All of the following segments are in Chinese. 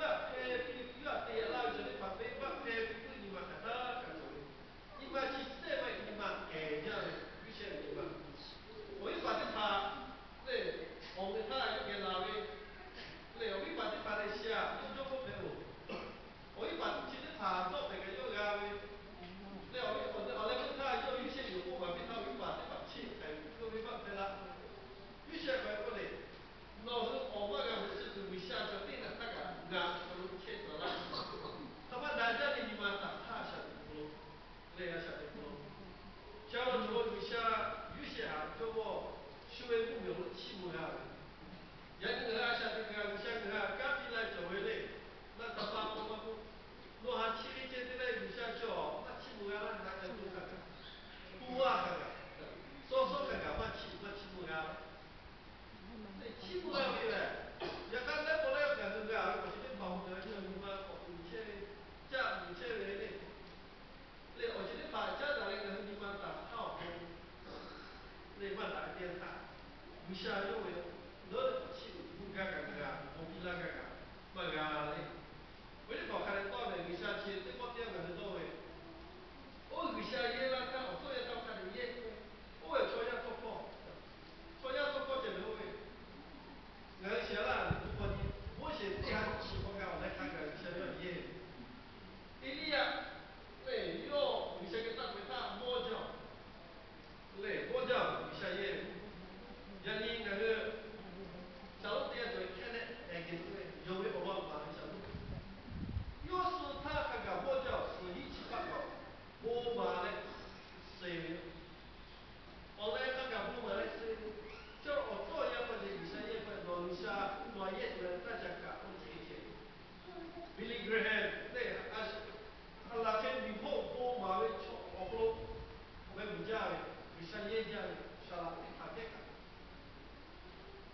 吧，比较低啦，就你把比吧，比你嘛看到看着，你嘛去这位你嘛这样的，有些你嘛，我一把这他，对，我们他就给哪位，对，我一把这他的下，就不陪我，我一把其实他做这个又哪位，对，我那个他就有些有不管比他一把这把气，还又没办法了，有些回不来。老是我们个是属于下决定的那个俺都切走了，他们大家的你们打他下的不，那样下的不，假如说有些啊，就我修为不明气不了，人个下这个像个刚进来作为的，那他妈我不，我还气的这来有下叫，那气不了那哪个都看看，不啊看看，说看看我气不了。气不了的嘞，也刚才过来干这个啊，我今天跑的叫什么？以前人嘞，对，我今天把家长那个地方打套风，那把打电话，有下因为我气不干干个啊，我比那个干，嘛干嘞，为了搞开来搞的，有下去这个店个是多嘞，我有下也那看，我做也到看的也，我也做也做过，做也做过这个位。俺写了，如果你我写这样喜欢看，我来看看写了耶。第二呀，对，哟，你写个大鬼大摸脚，对，摸脚你写耶，让你那个小路底下做看的，给有没有办法小路？要是他看看摸脚是一起发表，我嘛嘞，谁？我来看看我们嘞是。就我做一份的以前一份弄下作业的大家搞这一些，Billy Graham 对，那天以后我马上我不不家的，以前也家的，下来一看这个，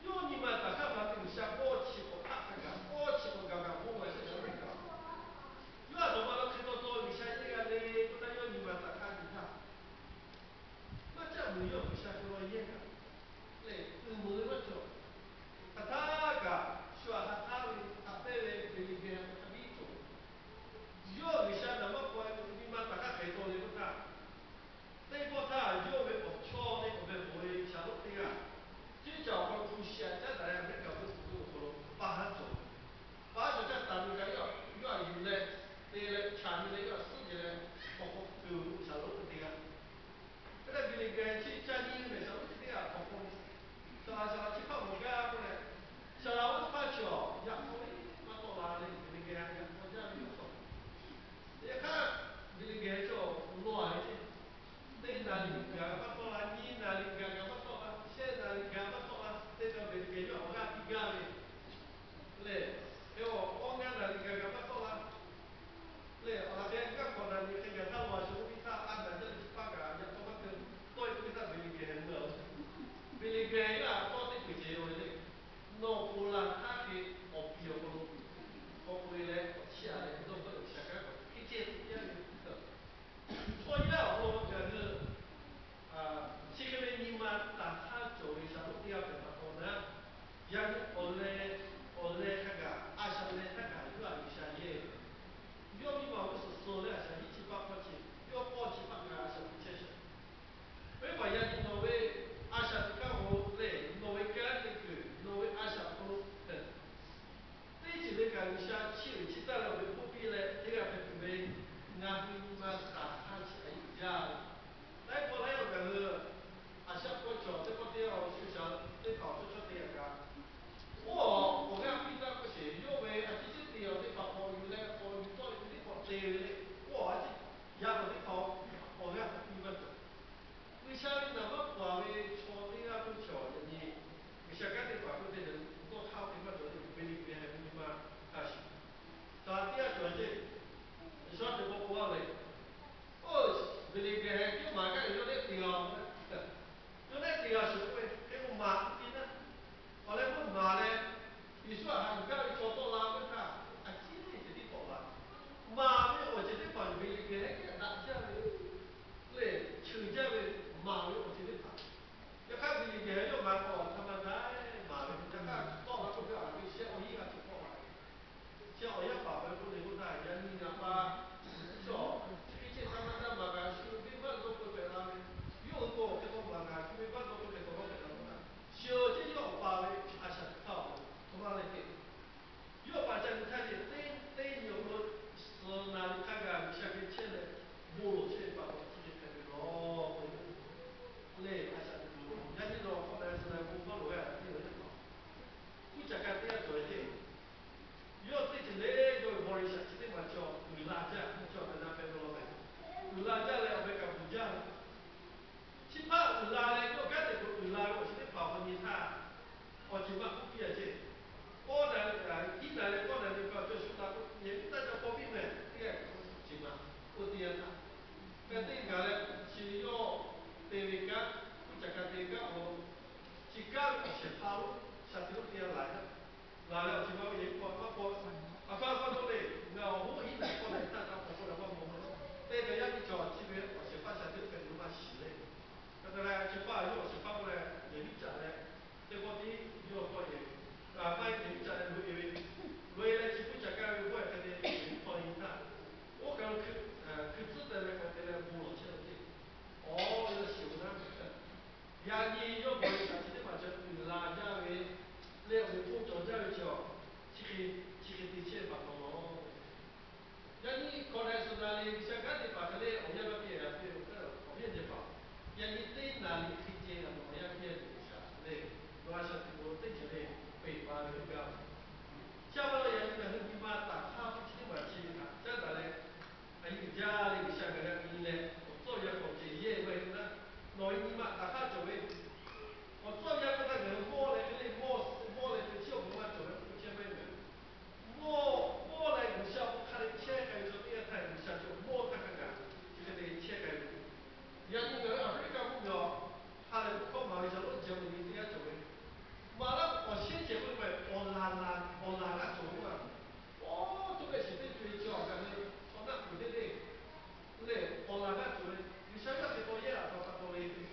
有你们大家把这个下过去我看看，过去我刚刚我们是什么搞？有什么都看到做以前那个嘞，不但有你们大家你看，那这没有下作业的。对，没那种，他个说他他背的这里边他比重，有一些那么快，你们大家很多人不看，那个他有为我敲那个不会下路的啊，这叫我出现在那样那个不是说把它做，把这个单个要有嘞，对嘞，前面那个世界嘞，我都下路的啊。这个比那个去家里面小路的啊，好。小去看我家过来，小我发小，呀，我到哪里那个呀，我家里头，一看那个叫乱的，那哪里干嘛到哪，你哪里干嘛到哪，现哪里干嘛到哪，这个那个要我家比干的，对，给我家哪里干嘛到哪，对，那边干过来你这个他我兄弟他按照这里八个，要多个多一个他没给人了。比如讲啊，多啲贵些位咧，诺布拉他嘅学比个咯，学会咧写咧，都不能写个，一件一样的。所以咧，我就是这个呢，你们打他作为小目标的话呢，让我咧那个阿想咧那个越来越下也，要你嘛不是说了，像一起八块钱，要报几百个小不切实。为把眼睛挪为阿下看我嘞，挪为干这个，挪为阿下不等。这几类感觉下去带了为不必嘞，这个准备俺们打看起来有家。来过来有个阿下过桥，这个地方就想这搞出这点个。我看比较不行，因为这些地方的发包有嘞，我做的地方对嘞，我这也不是考，我看比不走。为啥你那么话为错的那种条件呢？为啥干的话，有的人多靠的话，就是为里边还是嘛，还是。咱第二条件，你说这个不好嘞，在你看见对有个是哪里看看下面切的木路切把我自己看的咯，累还下的路，人家说后来是来不放路啊，有点好，不讲看这样做的。要最近嘞，就保一下，今天嘛叫有辣椒，叫人家别多来，有辣椒嘞，我们搞不讲。其他有辣嘞，要干的有辣，我今天搞个你看，我今晚不别去。我呢，一来呢，我呢就搞就是那个，也大家方便呢，这个行嘛，我这样看。那这个呢，是要对那个，不讲看这个我，这个我是跑路，下次我这样来的，来了就把我也过，我都嘞，那我一来过来，大家过来我摸摸，这个要你叫这边我是发下这个牛马洗嘞，那个呢，就把肉是发过来，也你讲嘞，这个的要过来。卖点在路因为来基本上干我也在那跑一趟，我刚去自的那个在那部落去了去，哦，有修呢，呀你要不然啥子的嘛就拉家为，来我们做家为叫，这个的钱吧咯，呀你刚才说那里香港的吧，这里我们那边啊，我们这吧，呀你在哪里去接啊？我要接啥？对，我想我在这里北方那个。下不了眼睛的你妈打卡不起嘛去他，这个嘞，还有家里下个两年嘞，我做也好几夜为那，老你妈打卡做为，我做也不那个摸嘞，那摸嘞就就不管做嘞不见为的，摸嘞不晓不看嘞切开就别太不晓就摸看看看，这个得切开，人家那个阿非干目标，他嘞不靠嘛，就论节目你这样做为。马上我先结婚呗，我拉那走嘛，哦，这个是对追求，但是从那不对对，对，我拉那走的，你想要几多页啊？多多一点，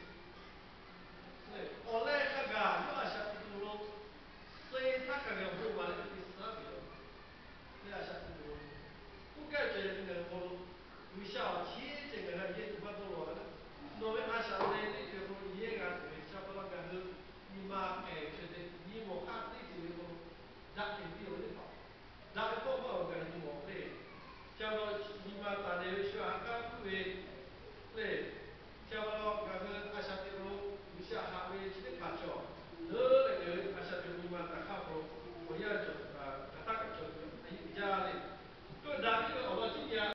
对，我来看看，又要下去读了，所以他看看不完了就第12遍了，又要下去读了，不该觉得这个我有效，提这个也不多了，我们还想来这个我也干对，想不到干是。你妈哎，觉得你我看自己那个，让你比我的好，让你包包跟你我对，讲到你妈打的去啊，干对，对，讲到那个阿下的路，有些还会去的卡桥，那个阿下的你妈打卡不，我也就大概就一家的。